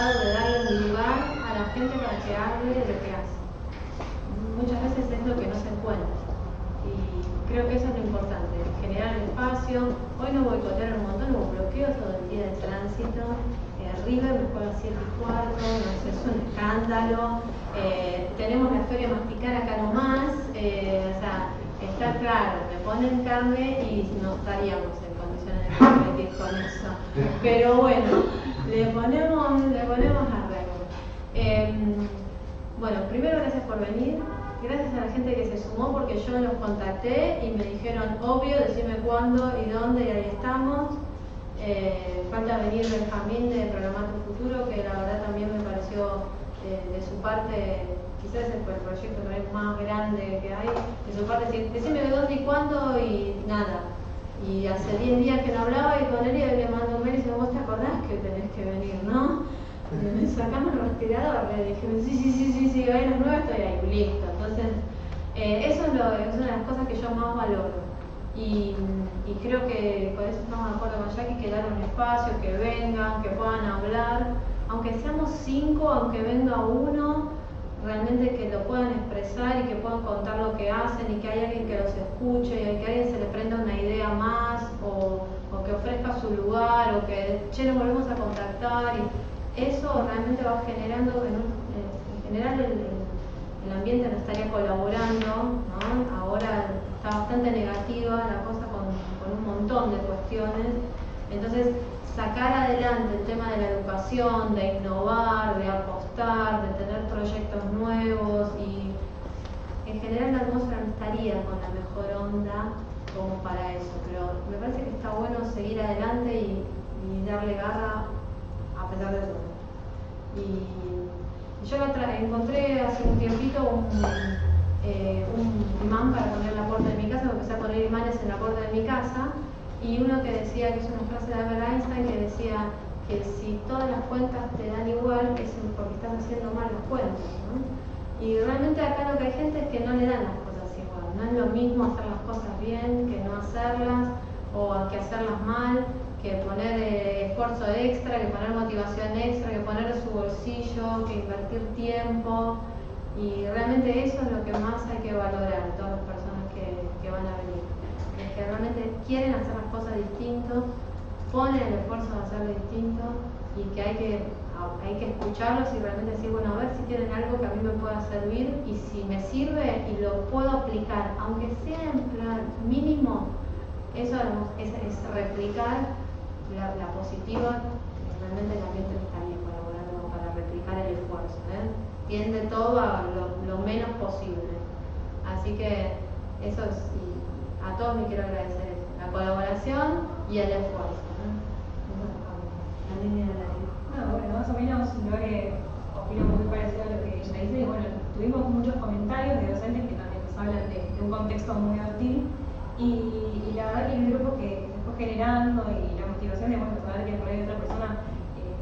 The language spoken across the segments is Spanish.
tratado de darle un lugar a la gente para que hable de lo que hace. Muchas veces es lo que no se encuentra. Y creo que eso es lo importante, generar el espacio. Hoy no boicotearon un montón, hubo bloqueos todo el día de tránsito. River me juega 7 y cuarto, no sé, es un escándalo. Tenemos la historia masticada acá nomás, o sea, está claro, me ponen carne y no estaríamos en condiciones de competir con eso. Pero bueno, le ponemos arreglo. Bueno, primero gracias por venir. Gracias a la gente que se sumó porque yo los contacté y me dijeron, obvio, decime cuándo y dónde, y ahí estamos. Falta venir Benjamín de Programa Tu Futuro, que la verdad también me pareció de su parte, quizás es el proyecto más grande que hay, de su parte, decime dónde y cuándo y nada. Y hace 10 días que no hablaba y con él le mando un mail y dice, ¿vos te acordás que tenés que venir, no? Me sacamos el respirador, le dije, sí, hoy a las 9 estoy ahí, listo. Entonces, eso es una de las cosas que yo más valoro. Y creo que por eso estamos de acuerdo con Jackie, que dar un espacio, que vengan, que puedan hablar, aunque seamos 5, aunque venga uno, realmente que lo puedan expresar y que puedan contar lo que hacen y que haya alguien que los escuche y que a alguien se le prenda una idea más o que ofrezca su lugar o que, nos volvemos a contactar y eso realmente va generando, en general el ambiente no estaría colaborando, ¿no? Ahora está bastante negativa la cosa con un montón de cuestiones. Entonces, sacar adelante el tema de la educación, de innovar, de apostar, de tener proyectos nuevos y en general la atmósfera no estaría con la mejor onda como para eso, pero me parece que está bueno seguir adelante y darle garra a pesar de todo. Y yo encontré hace un tiempito un imán para poner en la puerta de mi casa, empecé a poner imanes en la puerta de mi casa, y uno que decía, que es una frase de Albert Einstein, que decía que si todas las cuentas te dan igual, es porque estás haciendo mal las cuentas, ¿no? Y realmente acá lo que hay gente es que no le dan las cosas igual, no es lo mismo hacer las cosas bien que no hacerlas, o que hacerlas mal, que poner esfuerzo extra, que poner motivación extra, que poner de su bolsillo, que invertir tiempo. Y realmente eso es lo que más hay que valorar en todas las personas que van a venir. Es que realmente quieren hacer las cosas distinto, ponen el esfuerzo de hacerlo distinto y que hay que escucharlos y realmente decir, bueno, a ver si tienen algo que a mí me pueda servir y si me sirve y lo puedo aplicar, aunque sea en plan mínimo, eso es replicar la positiva, realmente el ambiente estaría colaborando para replicar el esfuerzo, tiende todo a lo menos posible. Así que eso es, y a todos me quiero agradecer la colaboración y el esfuerzo. La línea de la vida. Bueno, más o menos yo opino muy parecido a lo que ella dice. Y bueno, tuvimos muchos comentarios de docentes que también nos hablan de un contexto muy hostil. Y la verdad que el grupo que se fue generando y la motivación de saber que por ahí otra persona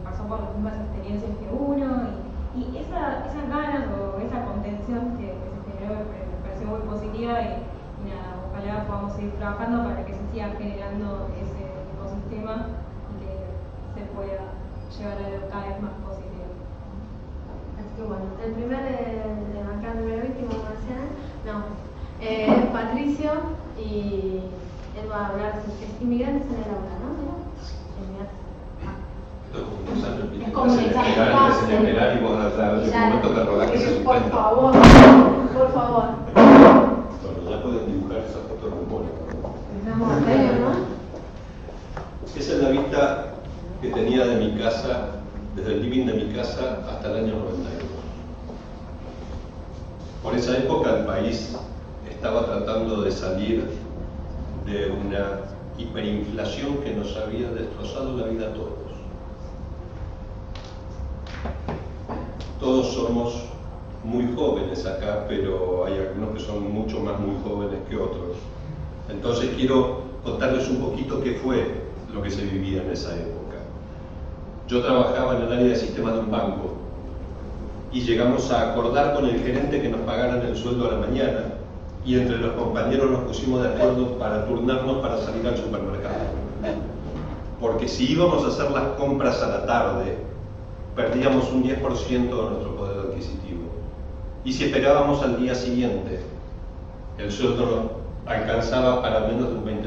pasó por las mismas experiencias que uno y esas ganas o esa contención que se generó me pareció muy positiva y nada, ojalá podamos seguir trabajando para que se siga generando ese ecosistema y que se pueda llevar a algo cada vez más positivo. Así que bueno, el primer víctima Patricio, y él va a hablar de inmigrantes en el aula, ¿no? Es comunidad. Y vos hasta el momento te rodás que se por suspenda. favor. Bueno, ya pueden dibujar esa foto de memoria. Esa es la vista que tenía de mi casa, desde el living de mi casa hasta el año 92. Por esa época el país estaba tratando de salir de una hiperinflación que nos había destrozado la vida a todos. Todos somos muy jóvenes acá, pero hay algunos que son mucho más muy jóvenes que otros. Entonces quiero contarles un poquito qué fue lo que se vivía en esa época. Yo trabajaba en el área de sistemas de un banco y llegamos a acordar con el gerente que nos pagaran el sueldo a la mañana y entre los compañeros nos pusimos de acuerdo para turnarnos para salir al supermercado. Porque si íbamos a hacer las compras a la tarde, perdíamos un 10% de nuestro poder adquisitivo. Y si esperábamos al día siguiente, el sueldo no alcanzaba para menos de un 20%.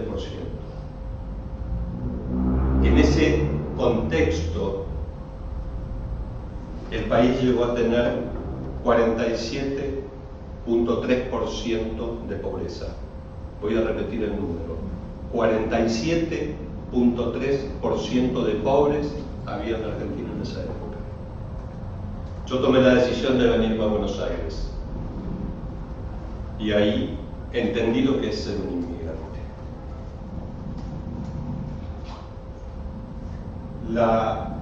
En ese contexto, el país llegó a tener 47.3% de pobreza. Voy a repetir el número. 47.3% de pobres había en Argentina en esa época. Yo tomé la decisión de venirme a Buenos Aires y ahí entendí lo que es ser un inmigrante. La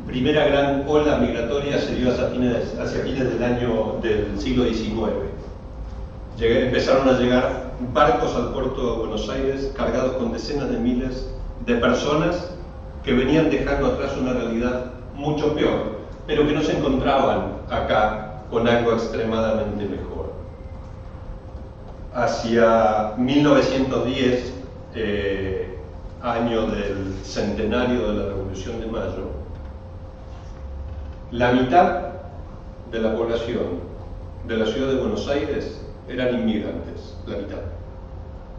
primera gran ola migratoria se dio hacia fines del siglo XIX. Empezaron a llegar barcos al puerto de Buenos Aires cargados con decenas de miles de personas que venían dejando atrás una realidad mucho peor, pero que no se encontraban acá con algo extremadamente mejor. Hacia 1910, año del centenario de la Revolución de Mayo, la mitad de la población de la ciudad de Buenos Aires eran inmigrantes, la mitad.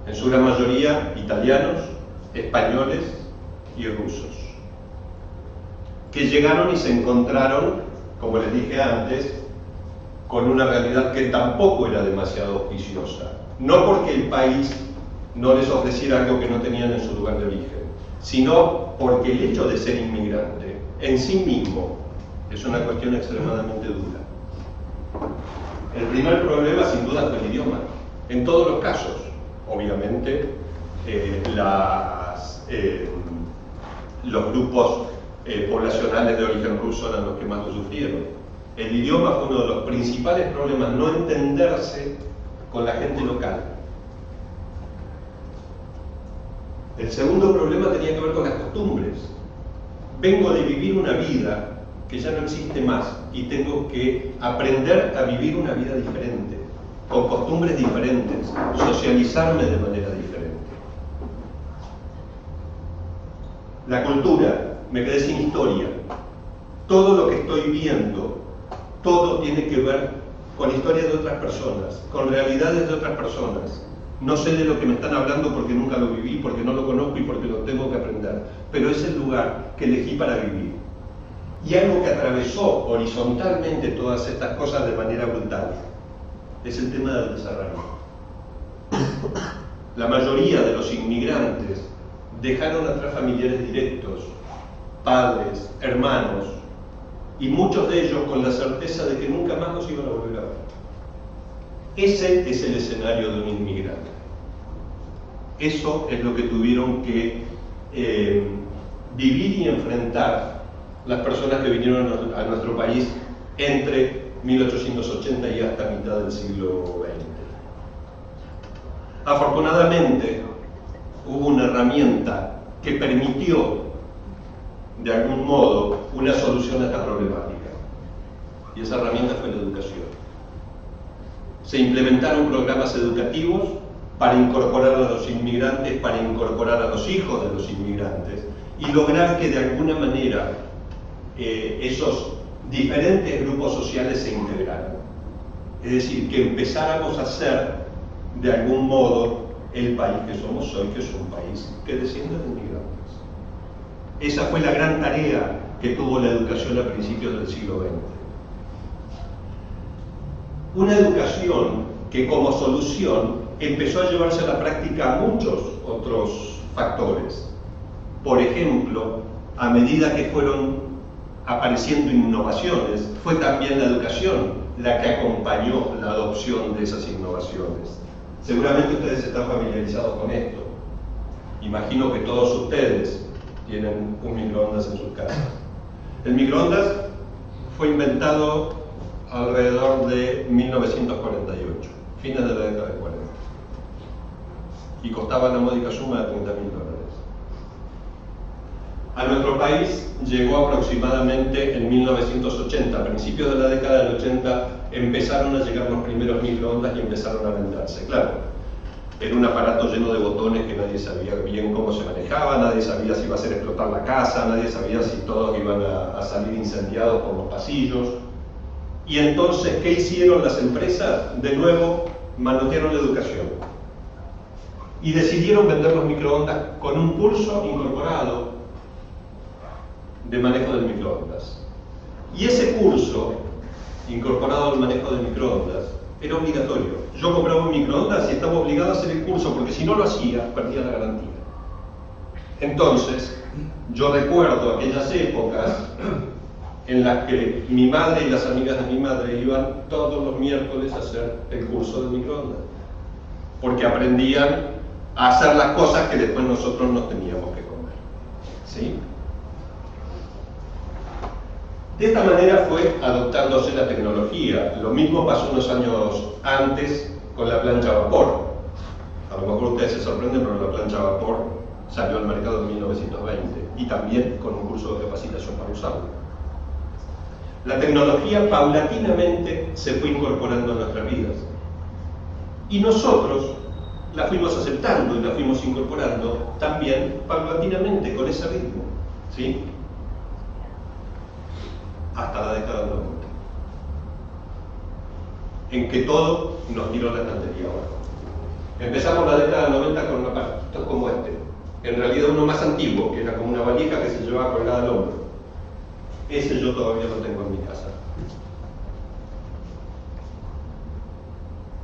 En su gran mayoría italianos, españoles y rusos, que llegaron y se encontraron, como les dije antes, con una realidad que tampoco era demasiado auspiciosa. No porque el país no les ofreciera algo que no tenían en su lugar de origen, sino porque el hecho de ser inmigrante en sí mismo es una cuestión extremadamente dura. El primer problema, sin duda, fue el idioma. En todos los casos, obviamente, los grupos poblacionales de origen ruso eran los que más lo sufrieron. El idioma fue uno de los principales problemas, no entenderse con la gente local. El segundo problema tenía que ver con las costumbres. Vengo de vivir una vida que ya no existe más y tengo que aprender a vivir una vida diferente, con costumbres diferentes, socializarme de manera diferente. La cultura, me quedé sin historia. Todo lo que estoy viendo, todo tiene que ver con historias de otras personas, con realidades de otras personas. No sé de lo que me están hablando porque nunca lo viví, porque no lo conozco y porque lo tengo que aprender, pero es el lugar que elegí para vivir. Y algo que atravesó horizontalmente todas estas cosas de manera brutal es el tema del desarraigo. La mayoría de los inmigrantes dejaron atrás familiares directos, padres, hermanos, y muchos de ellos con la certeza de que nunca más los iban a volver a ver. Ese es el escenario de un inmigrante. Eso es lo que tuvieron que vivir y enfrentar las personas que vinieron a nuestro país entre 1880 y hasta mitad del siglo XX. Afortunadamente, hubo una herramienta que permitió, de algún modo, una solución a esta problemática. Y esa herramienta fue la educación. Se implementaron programas educativos para incorporar a los inmigrantes, para incorporar a los hijos de los inmigrantes y lograr que de alguna manera esos diferentes grupos sociales se integraran. Es decir, que empezáramos a ser de algún modo el país que somos hoy, que es un país que desciende de inmigrantes. Esa fue la gran tarea que tuvo la educación a principios del siglo XX. Una educación que como solución empezó a llevarse a la práctica muchos otros factores. Por ejemplo, a medida que fueron apareciendo innovaciones, fue también la educación la que acompañó la adopción de esas innovaciones. Seguramente ustedes están familiarizados con esto. Imagino que todos ustedes tienen un microondas en sus casas. El microondas fue inventado alrededor de 1948, fines de la década de 40, y costaba la módica suma de $30.000. A nuestro país llegó aproximadamente en 1980, a principios de la década del 80 empezaron a llegar los primeros microondas y empezaron a venderse. Claro, Era un aparato lleno de botones que nadie sabía bien cómo se manejaba, nadie sabía si iba a hacer explotar la casa, nadie sabía si todos iban a salir incendiados por los pasillos. Y entonces, ¿qué hicieron las empresas? De nuevo, manotearon la educación. Y decidieron vender los microondas con un curso incorporado de manejo del microondas. Y ese curso, incorporado al manejo del microondas, era obligatorio. Yo compraba un microondas y estaba obligado a hacer el curso, porque si no lo hacía, perdía la garantía. Entonces, yo recuerdo aquellas épocas en las que mi madre y las amigas de mi madre iban todos los miércoles a hacer el curso del microondas, porque aprendían a hacer las cosas que después nosotros nos teníamos que comer. ¿Sí? De esta manera fue adoptándose la tecnología. Lo mismo pasó unos años antes con la plancha a vapor. A lo mejor ustedes se sorprenden, pero la plancha a vapor salió al mercado en 1920 y también con un curso de capacitación para usarla. La tecnología paulatinamente se fue incorporando en nuestras vidas y nosotros la fuimos aceptando y la fuimos incorporando también paulatinamente con ese ritmo, ¿sí? Hasta la década del 90, en que todo nos tiró la estantería abajo. Empezamos la década del 90 con aparatos como este, en realidad uno más antiguo, que era como una valija que se llevaba colgada al hombro. Ese yo todavía lo tengo en mi casa.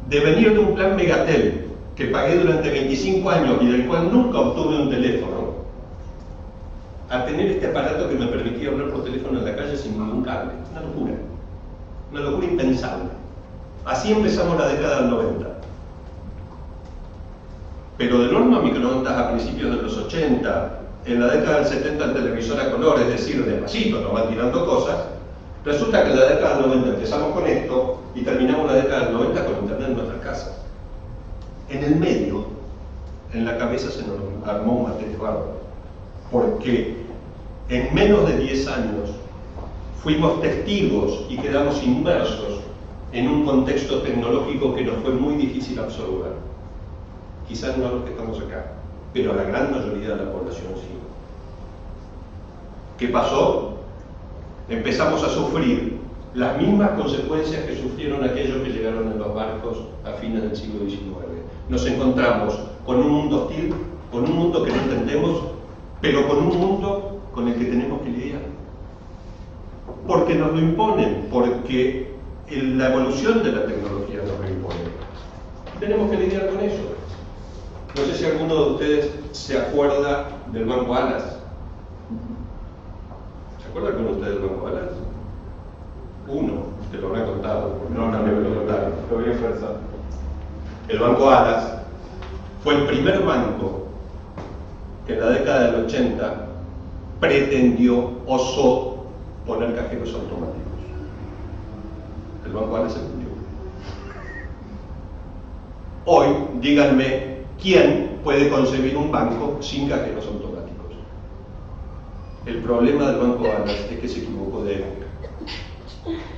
De venir de un plan Megatel, que pagué durante 25 años y del cual nunca obtuve un teléfono, a tener este aparato que me permitía hablar por teléfono en la calle sin ningún cable. Una locura impensable. Así empezamos la década del 90. Pero del horno a microondas a principios de los 80, en la década del 70 el televisor a color, es decir, despacito, nos van tirando cosas. Resulta que en la década del 90 empezamos con esto y terminamos la década del 90 con internet en nuestras casas. En el medio, en la cabeza se nos armó un materia bárbaro, porque en menos de 10 años fuimos testigos y quedamos inmersos en un contexto tecnológico que nos fue muy difícil absorber. Quizás no a los que estamos acá, pero a la gran mayoría de la población sí. ¿Qué pasó? Empezamos a sufrir las mismas consecuencias que sufrieron aquellos que llegaron en los barcos a fines del siglo XIX. Nos encontramos con un mundo hostil, con un mundo que no entendemos, pero con un mundo con el que tenemos que lidiar. Porque nos lo imponen, porque la evolución de la tecnología nos lo impone. Tenemos que lidiar con eso. No sé si alguno de ustedes se acuerda del Banco Alas. ¿Se acuerda alguno de ustedes del Banco Alas? Uno, te lo habrá contado, porque no me lo contaron. Lo voy a pensar. El Banco Alas fue el primer banco que en la década del 80 pretendió, osó poner cajeros automáticos. El Banco Alas se cumplió. Hoy, díganme, ¿quién puede concebir un banco sin cajeros automáticos? El problema del Banco Alas es que se equivocó de época.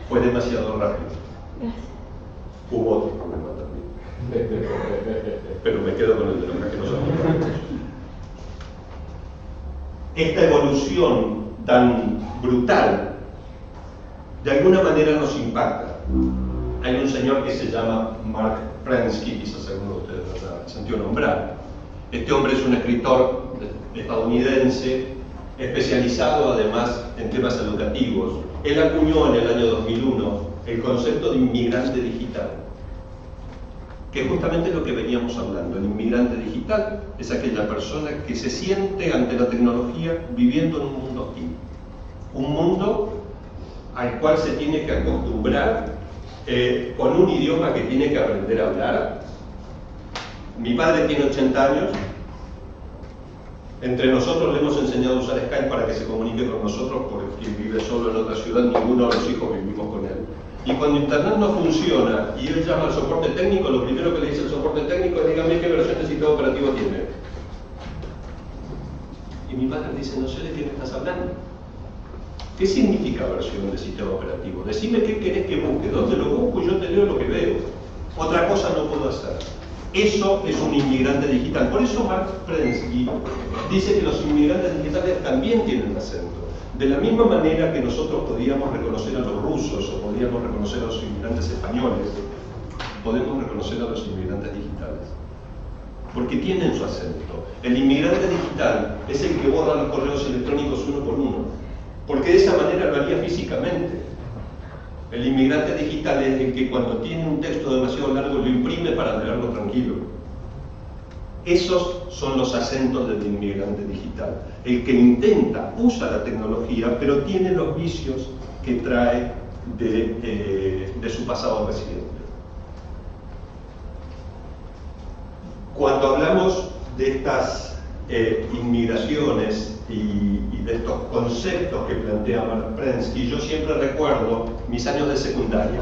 Fue demasiado rápido. Hubo otro problema también. Pero me quedo con el de los cajeros automáticos. Esta evolución tan brutal de alguna manera nos impacta. Hay un señor que se llama Mark Prensky, quizás alguno de ustedes lo sintió nombrar. Este hombre es un escritor estadounidense especializado además en temas educativos. Él acuñó en el año 2001 el concepto de inmigrante digital, que es justamente lo que veníamos hablando. El inmigrante digital es aquella persona que se siente ante la tecnología viviendo en un mundo hostil. Un mundo al cual se tiene que acostumbrar con un idioma que tiene que aprender a hablar. Mi padre tiene 80 años. Entre nosotros le hemos enseñado a usar Skype para que se comunique con nosotros, porque vive solo en otra ciudad, ninguno de los hijos vivimos con él. Y cuando internet no funciona y él llama al soporte técnico, lo primero que le dice el soporte técnico es: dígame qué versión de sistema operativo tiene. Y mi padre dice: no sé de qué me estás hablando. ¿Qué significa versión de sistema operativo? Decime qué querés que busque, dónde lo busco y yo te leo lo que veo. Otra cosa no puedo hacer. Eso es un inmigrante digital. Por eso Mark Prensky dice que los inmigrantes digitales también tienen acento. De la misma manera que nosotros podíamos reconocer a los rusos o podíamos reconocer a los inmigrantes españoles, podemos reconocer a los inmigrantes digitales. Porque tienen su acento. El inmigrante digital es el que borra los correos electrónicos uno por uno. Porque de esa manera lo haría físicamente. El inmigrante digital es el que cuando tiene un texto demasiado largo lo imprime para leerlo tranquilo. Esos son los acentos del inmigrante digital. El que intenta, usa la tecnología, pero tiene los vicios que trae de su pasado reciente. Cuando hablamos de estas inmigraciones y de estos conceptos que plantea Mark Prensky, yo siempre recuerdo mis años de secundaria.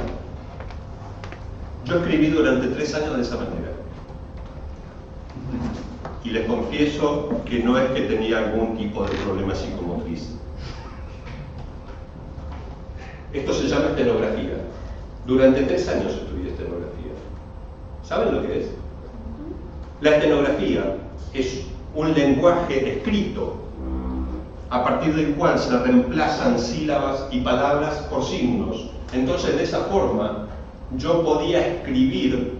Yo escribí durante 3 años de esa manera. Y les confieso que no es que tenía algún tipo de problema psicomotriz. Esto se llama estenografía. Durante 3 años estudié estenografía. ¿Saben lo que es? La estenografía es un lenguaje escrito a partir del cual se reemplazan sílabas y palabras por signos. Entonces, de esa forma, yo podía escribir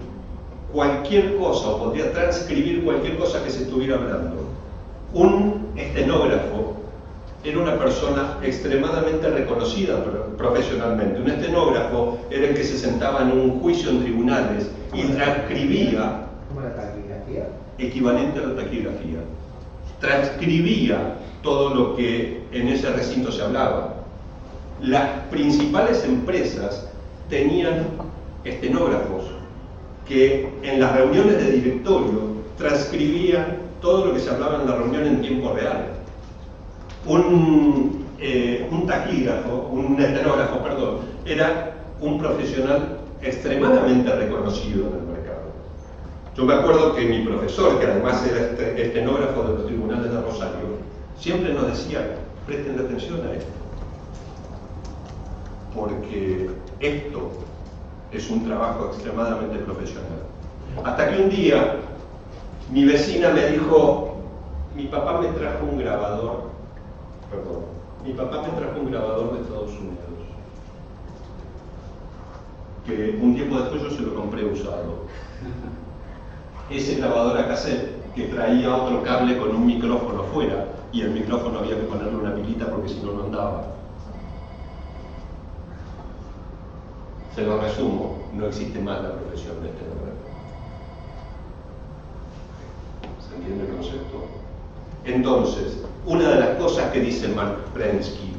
cualquier cosa o podía transcribir cualquier cosa que se estuviera hablando. Un estenógrafo era una persona extremadamente reconocida profesionalmente. Un estenógrafo era el que se sentaba en un juicio en tribunales y transcribía, ¿Como la taquigrafía? Equivalente a la taquigrafía, transcribía todo lo que en ese recinto se hablaba. Las principales empresas tenían estenógrafos que en las reuniones de directorio transcribían todo lo que se hablaba en la reunión en tiempo real. Un estenógrafo, perdón, era un profesional extremadamente reconocido en el mercado. Yo me acuerdo que mi profesor, que además era estenógrafo de los tribunales de Rosario, siempre nos decía, presten atención a esto, porque esto es un trabajo extremadamente profesional. Hasta que un día mi vecina me dijo, mi papá me trajo un grabador de Estados Unidos, que un tiempo después yo se lo compré usado. Ese grabador a cassette que traía otro cable con un micrófono fuera, y el micrófono había que ponerle una pilita porque si no, no andaba. Se lo resumo, no existe más la profesión de estenógrafo. ¿Se entiende el concepto? Entonces, una de las cosas que dice Mark Prensky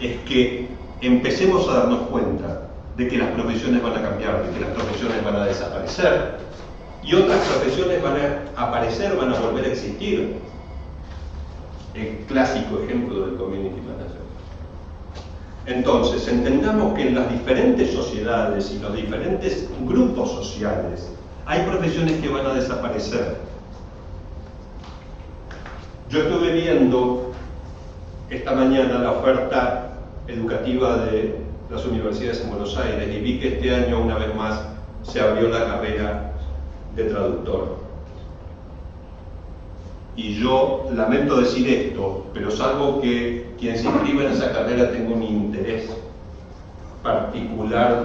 es que empecemos a darnos cuenta de que las profesiones van a cambiar, de que las profesiones van a desaparecer y otras profesiones van a aparecer, van a volver a existir. El clásico ejemplo del community manager. Entonces, entendamos que en las diferentes sociedades y los diferentes grupos sociales hay profesiones que van a desaparecer. Yo estuve viendo esta mañana la oferta educativa de las universidades en Buenos Aires y vi que este año, una vez más, se abrió la carrera de traductor. Y yo lamento decir esto, pero salvo que quien se inscriba en esa carrera tenga un interés particular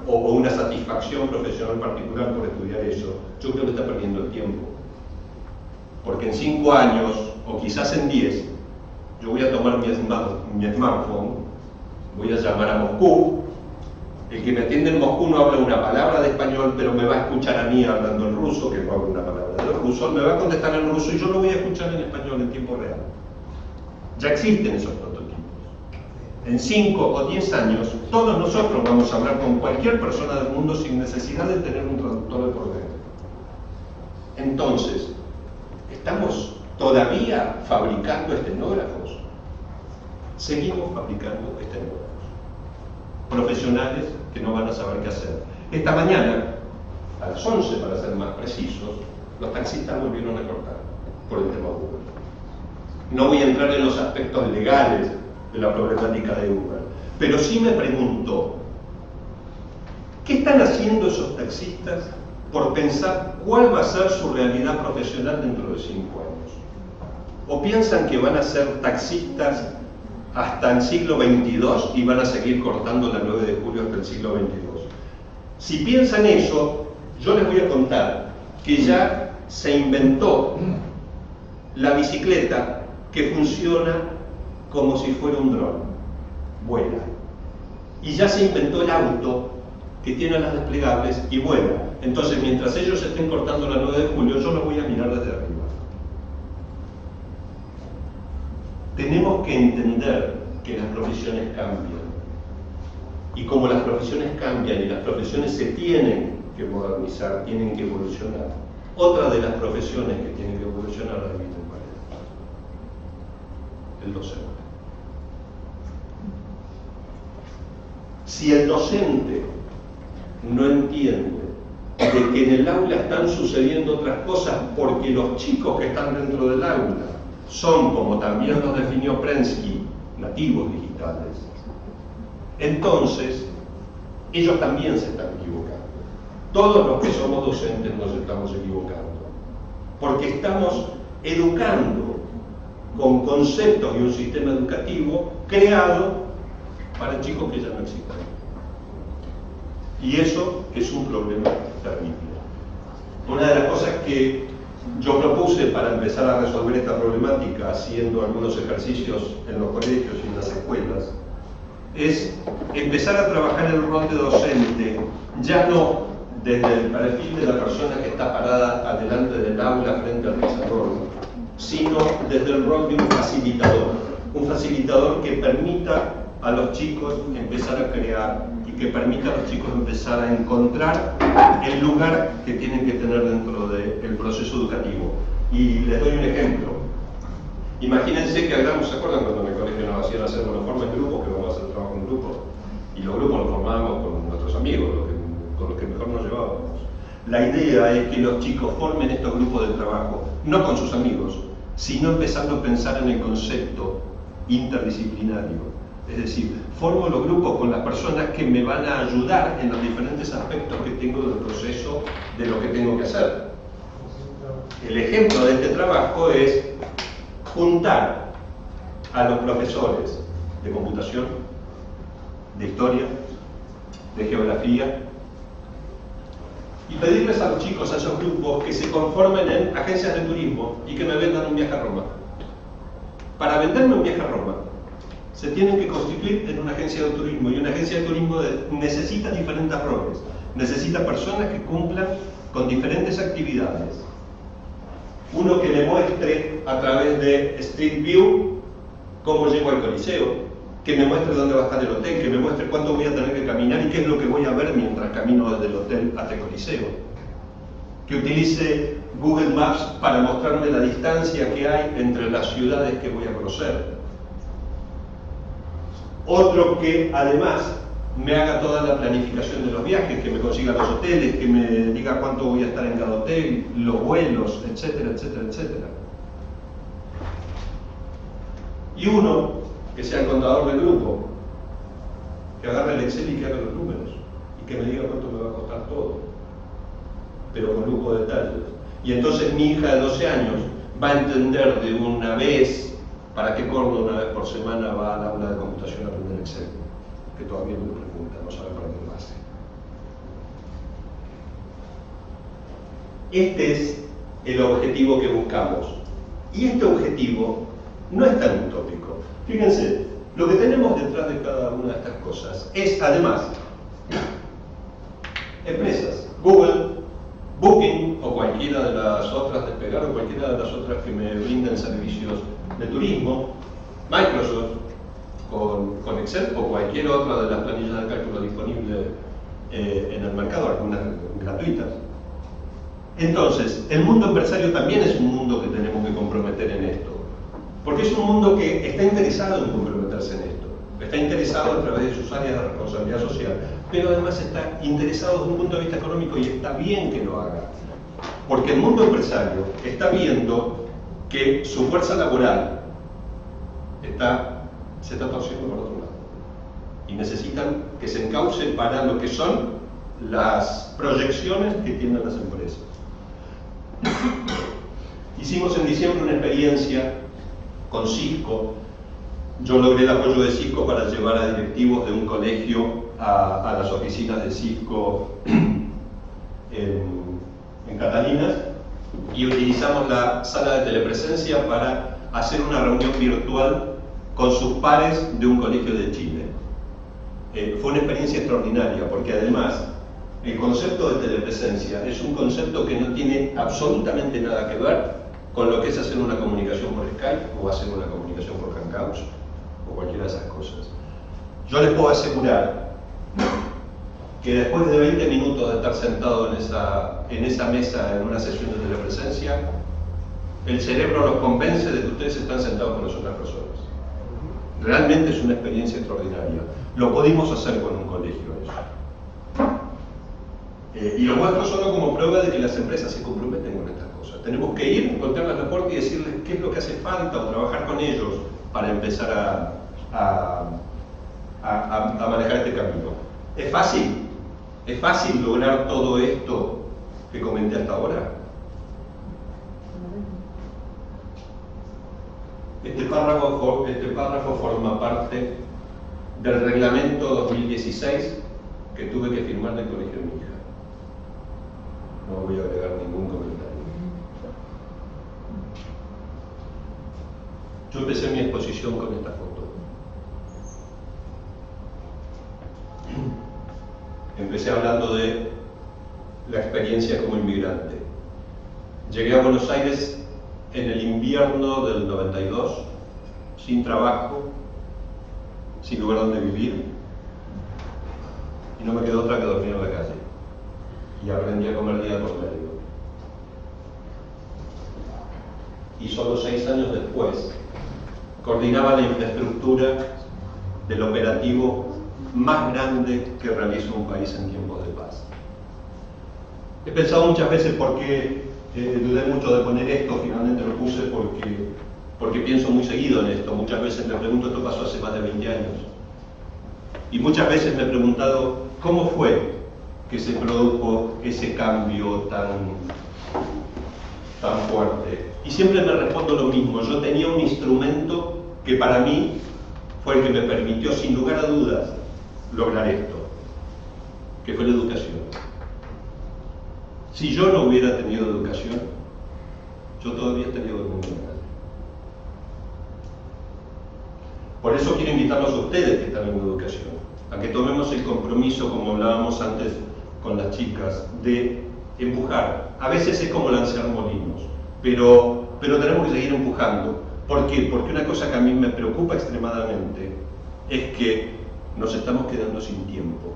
o una satisfacción profesional particular por estudiar eso, yo creo que está perdiendo el tiempo. Porque en 5 años, o quizás en 10, yo voy a tomar mi smartphone, voy a llamar a Moscú, el que me atiende en Moscú no habla una palabra de español, pero me va a escuchar a mí hablando en ruso, que no hablo una palabra de ruso, me va a contestar en ruso y yo lo voy a escuchar en español en tiempo real. Ya existen esos prototipos. En 5 o 10 años, todos nosotros vamos a hablar con cualquier persona del mundo sin necesidad de tener un traductor de por medio. Entonces, ¿estamos todavía fabricando estenógrafos? Seguimos fabricando estenógrafos. Profesionales que no van a saber qué hacer. Esta mañana, a las 11 para ser más precisos, los taxistas volvieron a cortar por el tema Uber. No voy a entrar en los aspectos legales de la problemática de Uber, pero sí me pregunto, ¿qué están haciendo esos taxistas por pensar cuál va a ser su realidad profesional dentro de 5 años. O piensan que van a ser taxistas hasta el siglo XXII y van a seguir cortando la 9 de julio hasta el siglo XXII. Si piensan eso, yo les voy a contar que ya se inventó la bicicleta que funciona como si fuera un dron, vuela. Y ya se inventó el auto que tiene las desplegables y vuela. Entonces, mientras ellos estén cortando la 9 de julio, yo los voy a mirar desde arriba. Tenemos que entender que las profesiones cambian. Y como las profesiones cambian y las profesiones se tienen que modernizar, tienen que evolucionar, otra de las profesiones que tienen que evolucionar, adivinen cuál es: el docente. Si el docente no entiende de que en el aula están sucediendo otras cosas porque los chicos que están dentro del aula son, como también los definió Prensky, nativos digitales, entonces ellos también se están equivocando. Todos los que somos docentes nos estamos equivocando, porque estamos educando con conceptos y un sistema educativo creado para chicos que ya no existen. Y eso es un problema terrible. Una de las cosas que yo propuse para empezar a resolver esta problemática, haciendo algunos ejercicios en los colegios y en las escuelas, es empezar a trabajar el rol de docente, ya no desde el perfil de la persona que está parada adelante del aula frente al pizarrón, sino desde el rol de un facilitador que permita a los chicos empezar a crear y que permita a los chicos empezar a encontrar el lugar que tienen que tener dentro del proceso educativo. Y les doy un ejemplo. Imagínense que ¿se acuerdan cuando en el colegio nos hacían hacer los formas en grupos, que vamos a hacer trabajo en grupo? Y los grupos los formábamos con nuestros amigos, con los que mejor nos llevábamos. La idea es que los chicos formen estos grupos de trabajo, no con sus amigos, sino empezando a pensar en el concepto interdisciplinario. Es decir, formo los grupos con las personas que me van a ayudar en los diferentes aspectos que tengo del proceso de lo que tengo que hacer. El ejemplo de este trabajo es juntar a los profesores de computación, de historia, de geografía, y pedirles a los chicos, a esos grupos, que se conformen en agencias de turismo y que me vendan un viaje a Roma. Para venderme un viaje a Roma, se tienen que constituir en una agencia de turismo, y una agencia de turismo necesita diferentes roles, necesita personas que cumplan con diferentes actividades. Uno que le muestre a través de Street View cómo llego al Coliseo, que me muestre dónde va a estar el hotel, que me muestre cuánto voy a tener que caminar y qué es lo que voy a ver mientras camino desde el hotel hasta el Coliseo. Que utilice Google Maps para mostrarme la distancia que hay entre las ciudades que voy a conocer. Otro que además me haga toda la planificación de los viajes, que me consiga los hoteles, que me diga cuánto voy a estar en cada hotel, los vuelos, etcétera, etcétera, etcétera. Y uno que sea el contador del grupo, que agarre el Excel y que haga los números, y que me diga cuánto me va a costar todo, pero con lujo de detalles. Y entonces mi hija de 12 años va a entender de una vez para qué Córdoba una vez por semana va al aula de computación a aprender Excel, que todavía me lo pregunta, no sabe para qué lo hace. Este es el objetivo que buscamos. Y este objetivo no es tan utópico. Fíjense, lo que tenemos detrás de cada una de estas cosas es, además, empresas. Google, Booking o cualquiera de las otras, Despegar o cualquiera de las otras que me brindan servicios de turismo, Microsoft con Excel o cualquier otra de las planillas de cálculo disponibles en el mercado, algunas gratuitas. Entonces, el mundo empresario también es un mundo que tenemos que comprometer en esto, porque es un mundo que está interesado en comprometerse en esto, está interesado a través de sus áreas de responsabilidad social, pero además está interesado desde un punto de vista económico, y está bien que lo haga, porque el mundo empresario está viendo que su fuerza laboral se está torciendo por otro lado, y necesitan que se encauce para lo que son las proyecciones que tienen las empresas. Hicimos en diciembre una experiencia con Cisco. Yo logré el apoyo de Cisco para llevar a directivos de un colegio a las oficinas de Cisco en Catalinas, y utilizamos la sala de telepresencia para hacer una reunión virtual con sus pares de un colegio de Chile. Fue una experiencia extraordinaria, porque además el concepto de telepresencia es un concepto que no tiene absolutamente nada que ver con lo que es hacer una comunicación por Skype o hacer una comunicación por Hangouts o cualquiera de esas cosas. Yo les puedo asegurar que después de 20 minutos de estar sentado en esa mesa en una sesión de telepresencia, el cerebro los convence de que ustedes están sentados con las otras personas. Realmente es una experiencia extraordinaria. Lo pudimos hacer con un colegio eso. Y lo muestro solo como prueba de que las empresas se comprometen con estas cosas. Tenemos que ir, encontrarlas a la puerta y decirles qué es lo que hace falta o trabajar con ellos para empezar a manejar este camino. ¿Es fácil? ¿Es fácil lograr todo esto que comenté hasta ahora? Este párrafo forma parte del reglamento 2016 que tuve que firmar del colegio de mi hija. No voy a agregar ningún comentario. Yo empecé mi exposición con esta foto. Empecé hablando de la experiencia como inmigrante. Llegué a Buenos Aires en el invierno del 92, sin trabajo, sin lugar donde vivir, y no me quedó otra que dormir en la calle. Y aprendí a comer día por medio. Y solo 6 años después, coordinaba la infraestructura del operativo más grande que realiza un país en tiempos de paz. He pensado muchas veces por qué dudé mucho de poner esto, finalmente lo puse porque pienso muy seguido en esto. Muchas veces me pregunto, esto pasó hace más de 20 años. Y muchas veces me he preguntado, ¿cómo fue que se produjo ese cambio tan fuerte? Y siempre me respondo lo mismo. Yo tenía un instrumento que para mí fue el que me permitió, sin lugar a dudas, lograr esto, que fue la educación. Si yo no hubiera tenido educación, yo todavía estaría durmiendo en la calle. Por eso quiero invitarlos a ustedes que están en educación, a que tomemos el compromiso, como hablábamos antes con las chicas, de empujar. A veces es como lanzar molinos, pero tenemos que seguir empujando. ¿Por qué? Porque una cosa que a mí me preocupa extremadamente es que nos estamos quedando sin tiempo.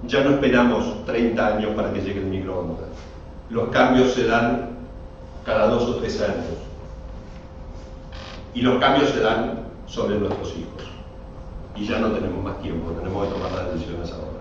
Ya no esperamos 30 años para que llegue el microondas. Los cambios se dan cada 2 o 3 años. Y los cambios se dan sobre nuestros hijos. Y ya no tenemos más tiempo, tenemos que tomar las decisiones ahora.